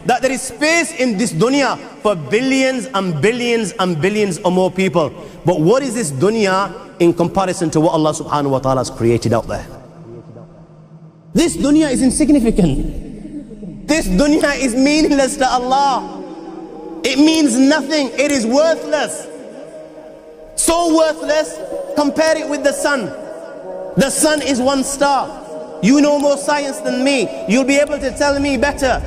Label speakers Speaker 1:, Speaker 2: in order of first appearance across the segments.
Speaker 1: that there is space in this dunya for billions and billions and billions or more people. But what is this dunya in comparison to what Allah subhanahu wa ta'ala has created out there? This dunya is insignificant. This dunya is meaningless to Allah. It means nothing. It is worthless. So worthless, compare it with the sun. The sun is one star. You know more science than me. You'll be able to tell me better.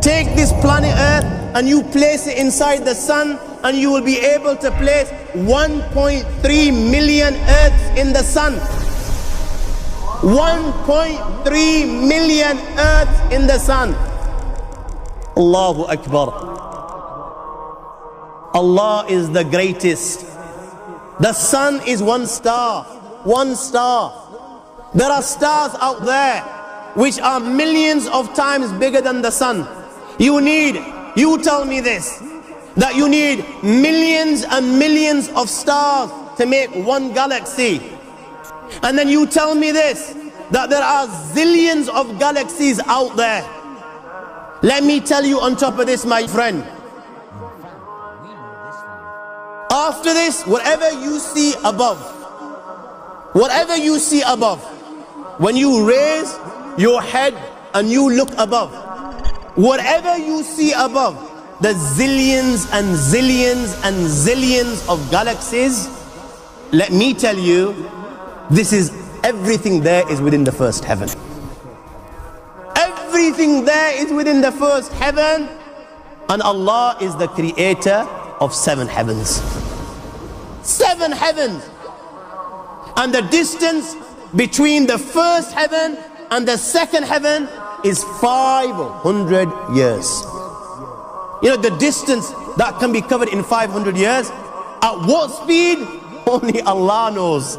Speaker 1: Take this planet Earth and you place it inside the sun, and you will be able to place 1.3 million Earths in the sun. 1.3 million Earths in the sun. Allahu Akbar. Allah is the greatest. The sun is one star. One star. There are stars out there which are millions of times bigger than the sun. You tell me this, that you need millions and millions of stars to make one galaxy. And then you tell me this, that there are zillions of galaxies out there. Let me tell you on top of this, my friend. After this, whatever you see above, when you raise your head and you look above, whatever you see above, the zillions and zillions and zillions of galaxies, let me tell you, this is everything there is within the first heaven. Everything there is within the first heaven, and Allah is the creator of 7 heavens. 7 heavens. And the distance between the first heaven and the second heaven is 500 years. You know the distance that can be covered in 500 years? At what speed? Only Allah knows.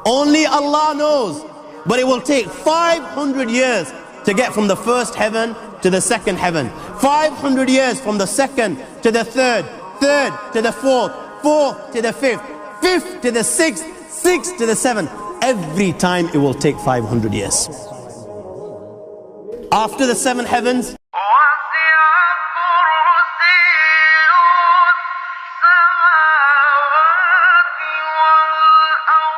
Speaker 1: Only Allah knows. But it will take 500 years to get from the first heaven to the second heaven. 500 years from the second to the third, third to the fourth, fourth to the fifth, fifth to the sixth, sixth to the seventh. Every time it will take 500 years. After the 7 heavens,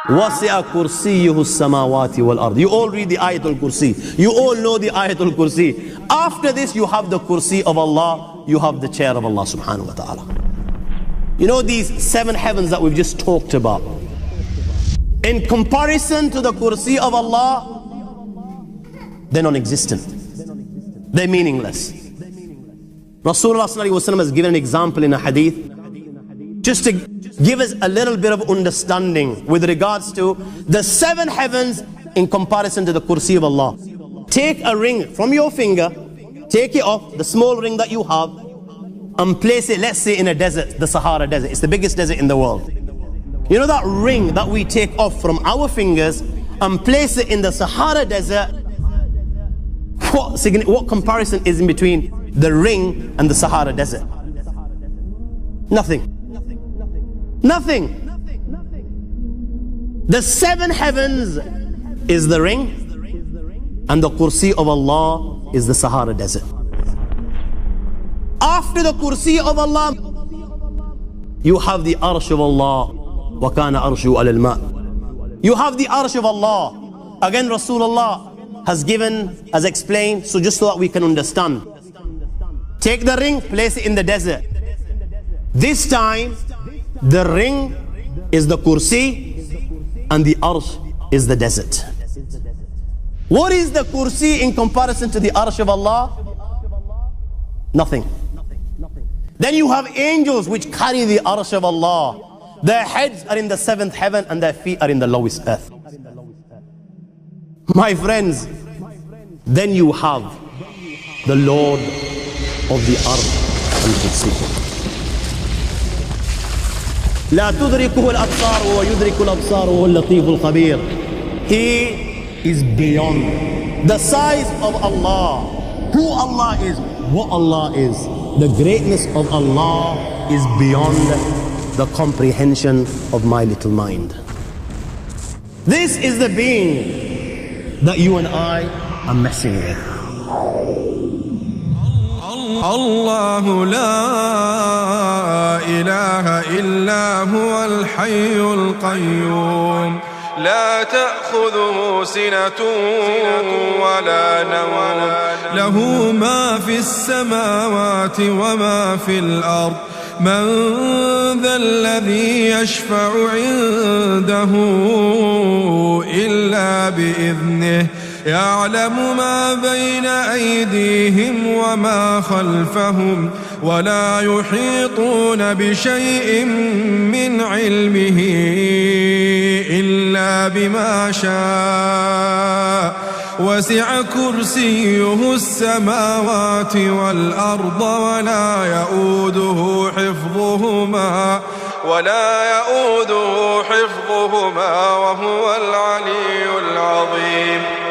Speaker 1: وَسِعَ كُرْسِيُّهُ السَّمَاوَاتِ وَالْأَرْضِ. You all read the Ayatul Kursi. You all know the Ayatul Kursi. After this, you have the Kursi of Allah. You have the chair of Allah subhanahu wa ta'ala. You know these 7 heavens that we've just talked about, in comparison to the Kursi of Allah, they're non-existent. They're meaningless. Rasulullah sallallahu alaihi wasallam has given an example in a hadith, just to give us a little bit of understanding with regards to the 7 heavens in comparison to the Kursi of Allah. Take a ring from your finger, take it off, the small ring that you have, and place it, let's say, in a desert, the Sahara Desert. It's the biggest desert in the world. You know that ring that we take off from our fingers and place it in the Sahara Desert? What comparison is in between the ring and the Sahara Desert? Nothing. Nothing. The 7 heavens is the ring, and the Kursi of Allah is the Sahara Desert. After the Kursi of Allah, you have the Arsh of Allah. وَكَانَ أَرْشُهُ عَلَى الْمَاءِ. You have the Arsh of Allah. Again, Rasulullah has explained, so just so that we can understand. Take the ring, place it in the desert. This time, the ring is the Kursi and the Arsh is the desert. What is the Kursi in comparison to the Arsh of Allah? Nothing. Then you have angels which carry the Arsh of Allah. Their heads are in the 7th heaven and their feet are in the lowest earth. My friends, then you have the Lord of the Arsh al-Kursi. لا تدركه الأبصار ويدرك الأبصار وهو اللطيف الخبير. He is beyond the size of Allah, who Allah is, what Allah is. The greatness of Allah is beyond the comprehension of my little mind. This is the being that you and I are messing with.
Speaker 2: الله لا إله إلا هو الحي القيوم لا تأخذه سنة ولا نوم له ما في السماوات وما في الأرض من ذا الذي يشفع عنده إلا بإذنه يعلم ما بين أيديهم وما خلفهم ولا يحيطون بشيء من علمه إلا بما شاء وسع كرسيه السماوات والأرض ولا يؤوده حفظهما وهو العلي العظيم